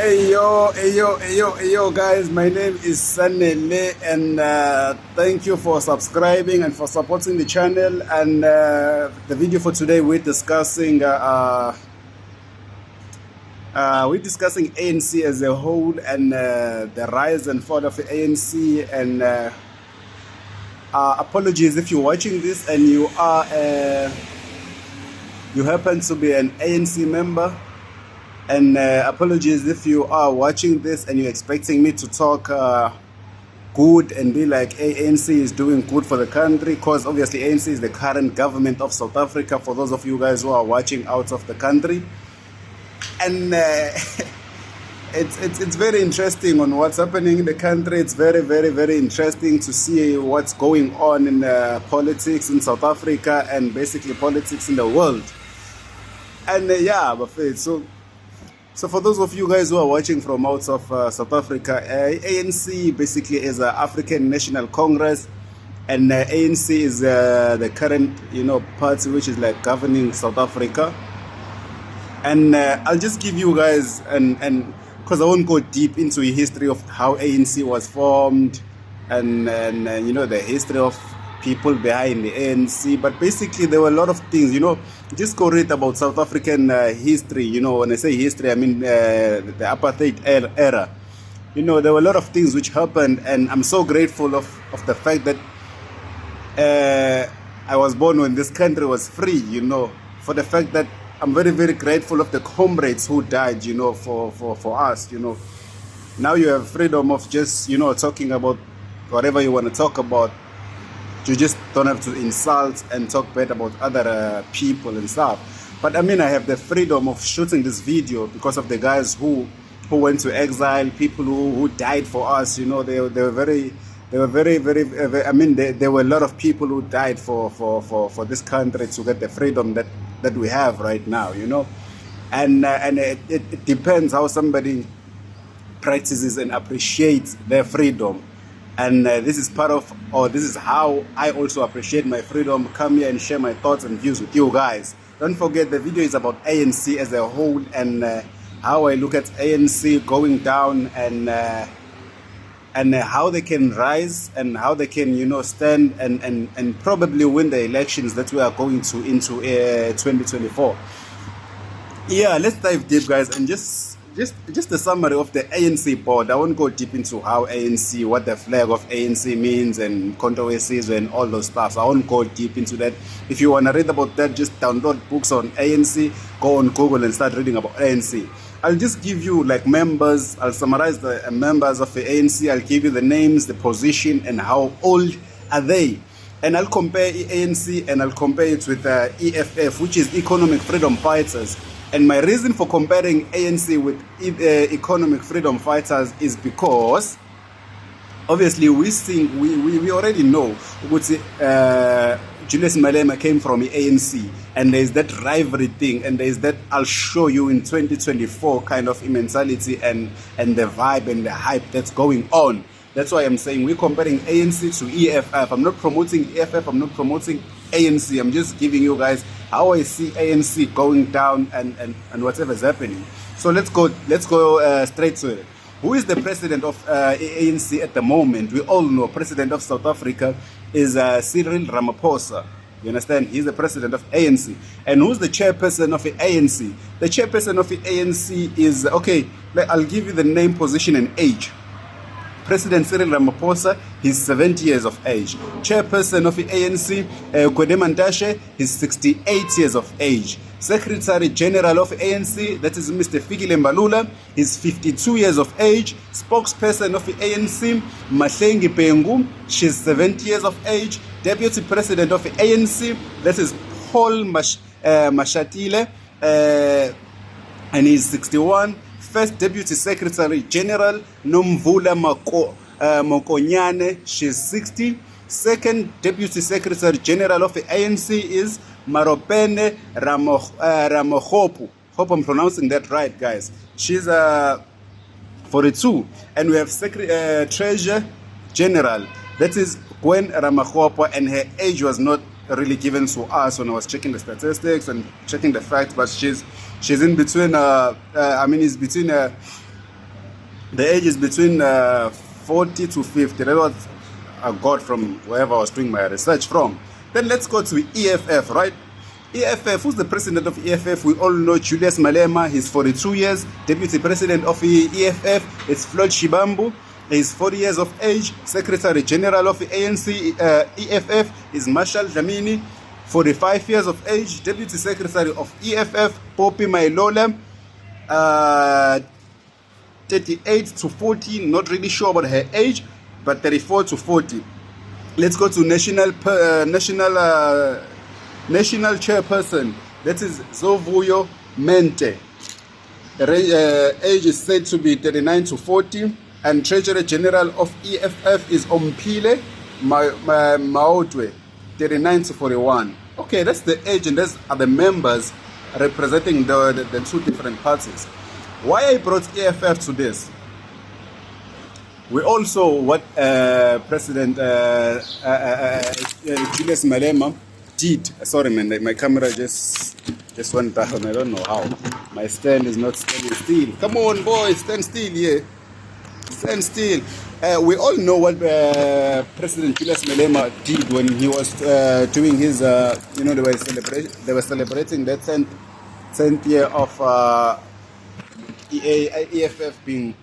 Hey yo, guys. My name is Sanele, and thank you for subscribing and for supporting the channel. And the video for today, we're discussing ANC as a whole and the rise and fall of the ANC. And apologies if you're watching this and you happen to be an ANC member. And apologies if you are watching this and you're expecting me to talk good and be like, hey, ANC is doing good for the country, because obviously ANC is the current government of South Africa, for those of you guys who are watching out of the country. And it's very interesting on what's happening in the country. It's very, very, very interesting to see what's going on in politics in South Africa and basically politics in the world. And So for those of you guys who are watching from out of South Africa, ANC basically is an African National Congress, and ANC is the current, party which is like governing South Africa. And I'll just give you guys, and because I won't go deep into the history of how ANC was formed, and the history of people behind the ANC, but basically there were a lot of things, just go read about South African history. When I say history, I mean the apartheid era. There were a lot of things which happened, and I'm so grateful of the fact that I was born when this country was free, for the fact that I'm very, very grateful of the comrades who died, for us, Now you have freedom of just, talking about whatever you want to talk about. You just don't have to insult and talk bad about other people and stuff. But I mean, I have the freedom of shooting this video because of the guys who went to exile, people who died for us. They were very, very, I mean, there were a lot of people who died for this country to get the freedom that we have right now. And it depends how somebody practices and appreciates their freedom. And this is this is how I also appreciate my freedom. Come here and share my thoughts and views with you guys. Don't forget, the video is about ANC as a whole and how I look at ANC going down and how they can rise and how they can, stand and probably win the elections that we are going to into 2024. Yeah, let's dive deep, guys, and just a summary of the ANC board. I won't go deep into how ANC, what the flag of ANC means and controversies and all those stuff. So I won't go deep into that. If you want to read about that, just download books on ANC, go on Google and start reading about ANC. I'll just give you like members. I'll summarize the members of the ANC. I'll give you the names, the position, and how old are they. And I'll compare ANC and I'll compare it with EFF, which is Economic Freedom Fighters. And my reason for comparing ANC with Economic Freedom Fighters is because obviously we already know Julius Malema came from the ANC, and there's that rivalry thing, and there's that I'll show you in 2024 kind of mentality and the vibe and the hype that's going on. That's why I'm saying we're comparing ANC to EFF. I'm not promoting EFF, I'm not promoting ANC. I'm just giving you guys how I see ANC going down and whatever's happening. So let's go straight to it. Who is the president of ANC at the moment? We all know President of South Africa is Cyril Ramaphosa. You understand? He's the president of ANC. And who's the chairperson of the ANC? The chairperson of the ANC is, I'll give you the name, position, and age. President Cyril Ramaphosa, he's 70 years of age. Chairperson of the ANC, Gwede Mantashe, he's 68 years of age. Secretary General of ANC, that is Mr. Fikile Mbalula, he's 52 years of age. Spokesperson of the ANC, Mahlengi Pengu, she's 70 years of age. Deputy President of the ANC, that is Paul Mashatile, and he's 61. First Deputy Secretary General, Nomvula Mokonyane, she's 60. Second Deputy Secretary General of the ANC is Maropene Ramokhopu. Hope I'm pronouncing that right, guys. She's 42. And we have Treasurer General, that is Gwen Ramakhopa, and her age was not really given to us when I was checking the statistics and checking the facts, but she's in between. It's between The age is between 40 to 50. That's what I got from wherever I was doing my research from. Then let's go to EFF, right? EFF, who's the president of EFF? We all know Julius Malema. He's 42 years. Deputy president of EFF is Floyd Shibambu. He's 40 years of age. Secretary General of the ANC EFF is Marshall Dlamini, 45 years of age. Deputy Secretary of EFF, Poppy Mailola, 38 to 40, not really sure about her age, but 34 to 40. Let's go to national chairperson. That is Zovuyo Mente. The age is said to be 39 to 40. And Treasurer General of EFF is Ompile Maotwe, 39 to 41. Okay, that's the age, and those are the members representing the two different parties. Why I brought EFF to this? We also what President Julius Malema did. Sorry, man, my camera just went down. I don't know how. My stand is not standing still. Come on, boys, stand still, yeah. Stand still. We all know what President Julius Malema did when he was doing his, they were celebrating that 10th year of EFF being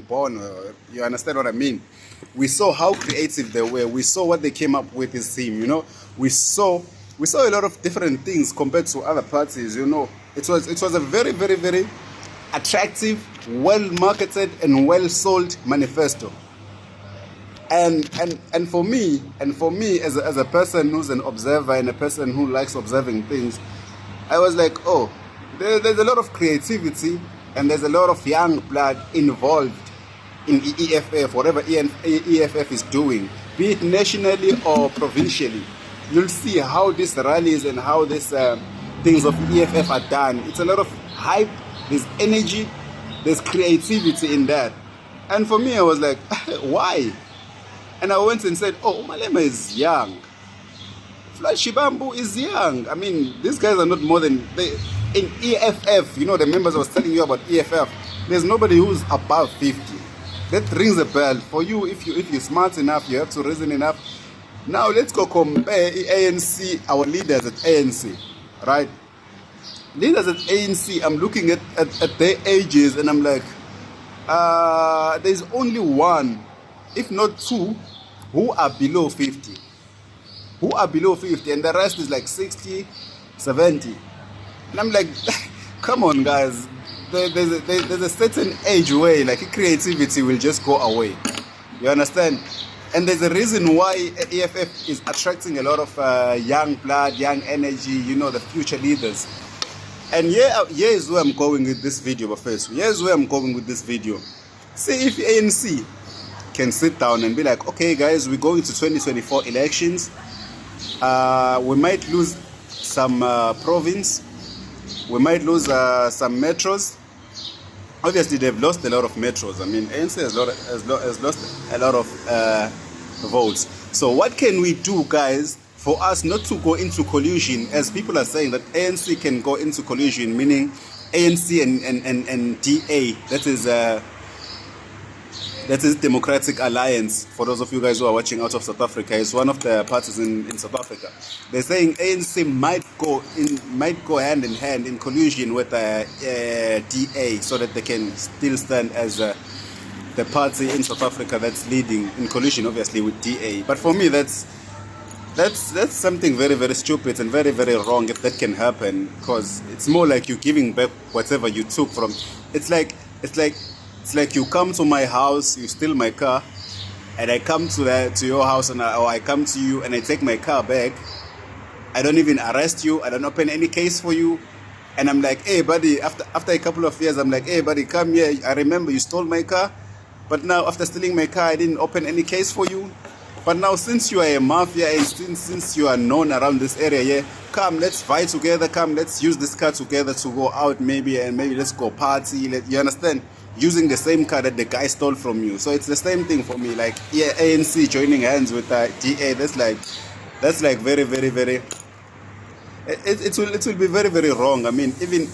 born. You understand what I mean? We saw how creative they were. We saw what they came up with his team. We saw a lot of different things compared to other parties. It was a very, very, very attractive, well marketed and well sold manifesto. And for me as a person who's an observer and a person who likes observing things, I was like, oh, there's a lot of creativity and there's a lot of young blood involved in EFF, whatever EFF is doing, be it nationally or provincially. You'll see how these rallies and how these things of EFF are done. It's a lot of hype. There's energy, there's creativity in that. And for me, I was like, why? And I went and said, oh, Malema is young. Floyd Shibambu is young. I mean, these guys are not more than... in EFF, the members I was telling you about EFF, there's nobody who's above 50. That rings a bell. For you, if you're smart enough, you have to reason enough. Now, let's go compare ANC, our leaders at ANC, right? Leaders at ANC, I'm looking at their ages and I'm like, there's only one, if not two, who are below 50. Who are below 50, and the rest is like 60, 70. And I'm like, come on, guys. There's a certain age where like creativity will just go away. You understand? And there's a reason why EFF is attracting a lot of young blood, young energy, the future leaders. And here is where I'm going with this video, but first, here's where I'm going with this video. See if ANC can sit down and be like, okay, guys, we're going to 2024 elections. We might lose some province. We might lose some metros. Obviously, they've lost a lot of metros. I mean, ANC has lost a lot of votes. So what can we do, guys, for us not to go into collusion, as people are saying that ANC can go into collusion, meaning ANC and DA, that is Democratic Alliance. For those of you guys who are watching out of South Africa, it's one of the parties in South Africa. They're saying ANC might go hand in hand in collusion with DA, so that they can still stand as the party in South Africa that's leading in collusion, obviously, with DA. But for me, that's something very, very stupid and very, very wrong if that can happen, because it's more like you giving back whatever you took from. It's like you come to my house, you steal my car, and I come to your house or I come to you and I take my car back. I don't even arrest you. I don't open any case for you. And I'm like, hey, buddy, after a couple of years, I'm like, hey, buddy, come here. I remember you stole my car. But now after stealing my car, I didn't open any case for you. But now since you are a mafia and since you are known around this area, yeah, come, let's fight together. Come, let's use this car together to go out maybe let's go party. You understand? Using the same car that the guy stole from you. So it's the same thing for me. Like, yeah, ANC joining hands with DA. That's like very, very, very. It will be very, very wrong. I mean, even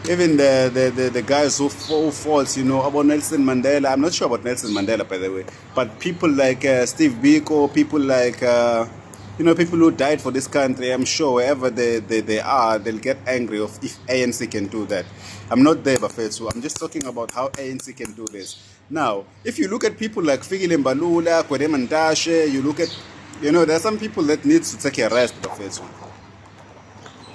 Even the guys who fought, you know, about Nelson Mandela. I'm not sure about Nelson Mandela, by the way, but people like Steve Biko, people like you know, people who died for this country. I'm sure wherever they are, they'll get angry of if ANC can do that. I'm not there, Bafetsu. I'm just talking about how ANC can do this. Now, if you look at people like Fikile Mbalula, Kwede Mantashe, you look at, you know, there are some people that need to take a rest, Bafetsu.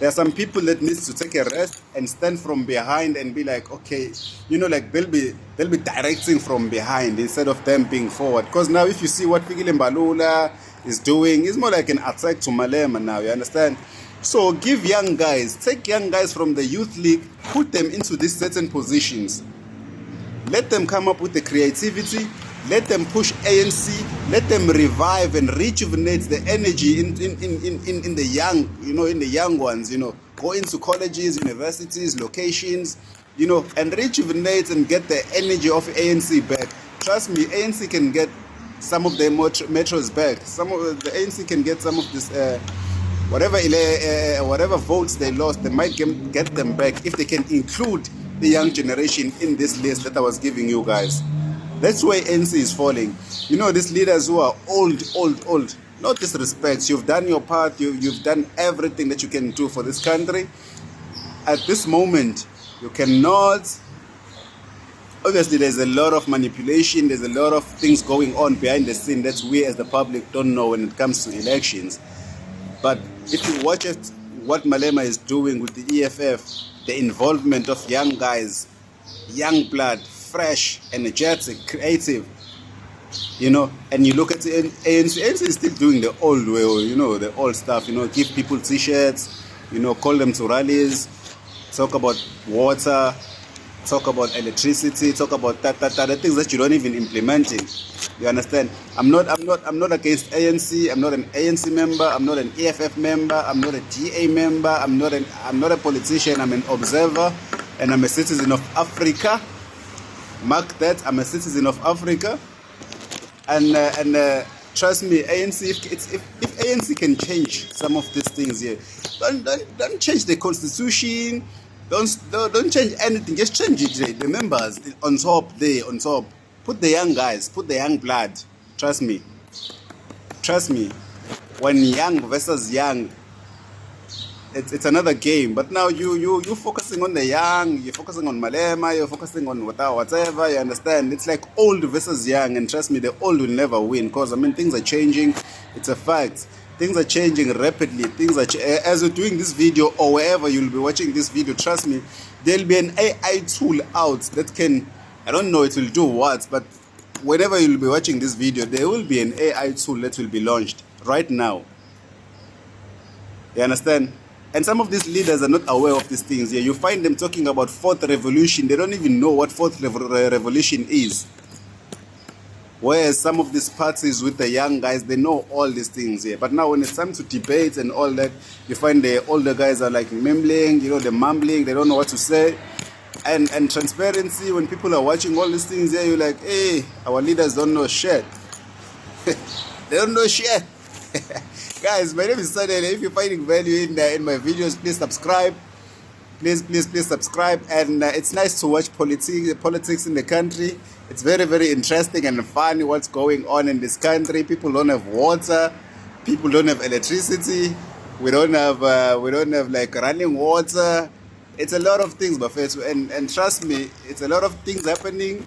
There are some people that needs to take a rest and stand from behind and be like, okay, you know, like they'll be directing from behind instead of them being forward. Because now if you see what Fikile Mbalula is doing, it's more like an attack to Malema now, you understand? So give young guys, take young guys from the youth league, put them into these certain positions. Let them come up with the creativity. Let them push ANC. Let them revive and rejuvenate the energy in the young, you know, in the young ones, you know. Go into colleges, universities, locations, you know, and rejuvenate and get the energy of ANC back. Trust me, ANC can get some of their metros back. Some of the ANC can get some of this, whatever votes they lost, they might get them back if they can include the young generation in this list that I was giving you guys. That's why ANC is falling. You know, these leaders who are old. No disrespect. You've done your part. You've done everything that you can do for this country. At this moment, you cannot. Obviously, there's a lot of manipulation. There's a lot of things going on behind the scene that we as the public don't know when it comes to elections. But if you watch it, what Malema is doing with the EFF, the involvement of young guys, young blood, fresh, energetic, creative, you know, and you look at the ANC is still doing the old way, you know, the old stuff, you know, give people t-shirts, you know, call them to rallies, talk about water, talk about electricity, talk about the things that you don't even implement in. You understand? I'm not against ANC. I'm not an ANC member. I'm not an EFF member. I'm not a DA member. I'm not a politician. I'm an observer, and I'm a citizen of Africa. Mark that. I'm a citizen of Africa, and trust me, ANC. If ANC can change some of these things here, don't change the constitution. Don't change anything. Just change it. The members on top there, on top. Put the young guys. Put the young blood. Trust me. Trust me. When young versus young, it's another game. But now you focusing on the young. You're focusing on Malema. You're focusing on whatever. You understand? It's like old versus young. And trust me, the old will never win. Because I mean, things are changing. It's a fact. Things are changing rapidly. As you're doing this video or wherever you'll be watching this video, trust me, there'll be an AI tool out that can, I don't know it will do what, but whenever you'll be watching this video, there will be an AI tool that will be launched right now. You understand? And some of these leaders are not aware of these things. Yeah, you find them talking about fourth revolution. They don't even know what fourth revolution is. Whereas some of these parties with the young guys, they know all these things here. But now when it's time to debate and all that, you find the older guys are like mumbling, you know, they're mumbling, they don't know what to say. And transparency, when people are watching all these things here, you're like, hey, our leaders don't know shit. They don't know shit. Guys, my name is Sanele. If you're finding value in my videos, please subscribe. Please subscribe. And it's nice to watch politics in the country. It's very, very interesting and funny what's going on in this country. People don't have water. People don't have electricity. We don't have like running water. It's a lot of things, Buffet. And trust me, it's a lot of things happening.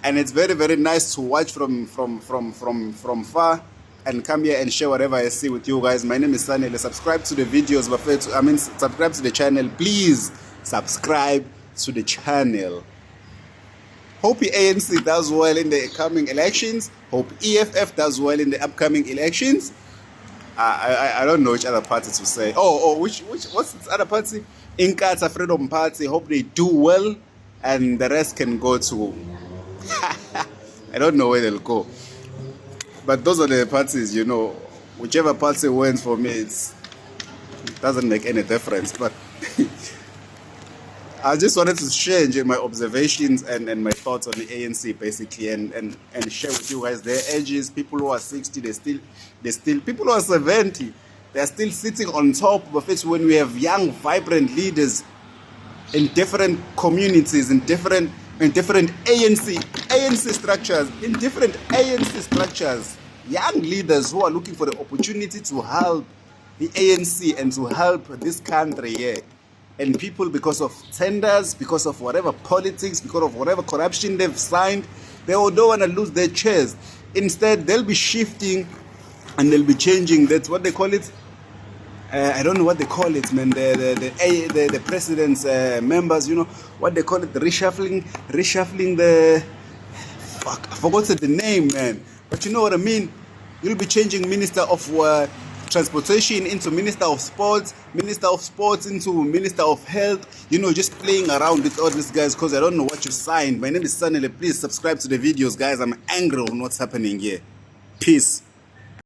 And it's very, very nice to watch from far and come here and share whatever I see with you guys. My name is Sanele. Subscribe to the videos, Buffet. Subscribe to the channel. Please subscribe to the channel. Hope ANC does well in the coming elections. Hope EFF does well in the upcoming elections. I don't know which other party to say. What's this other party? Inkatha Freedom Party. Hope they do well, and the rest can go to. I don't know where they'll go. But those are the parties, you know. Whichever party wins for me, it doesn't make any difference. But I just wanted to share my observations and my thoughts on the ANC basically, and share with you guys their ages. People who are 60, they still people who are 70, they're still sitting on top of it. When we have young, vibrant leaders in different communities, in different ANC structures, in different ANC structures, young leaders who are looking for the opportunity to help the ANC and to help this country here. And people, because of tenders, because of whatever politics, because of whatever corruption they've signed, they all don't want to lose their chairs. Instead, they'll be shifting and they'll be changing. That's what they call it. I don't know what they call it, man. The president's members, you know what they call it, the reshuffling the. Fuck, I forgot the name, man. But you know what I mean. You'll be changing Minister of Transportation into Minister of Sports into Minister of Health. You know, just playing around with all these guys because I don't know what you signed. My name is Sanele. Please subscribe to the videos, guys. I'm angry on what's happening here. Peace.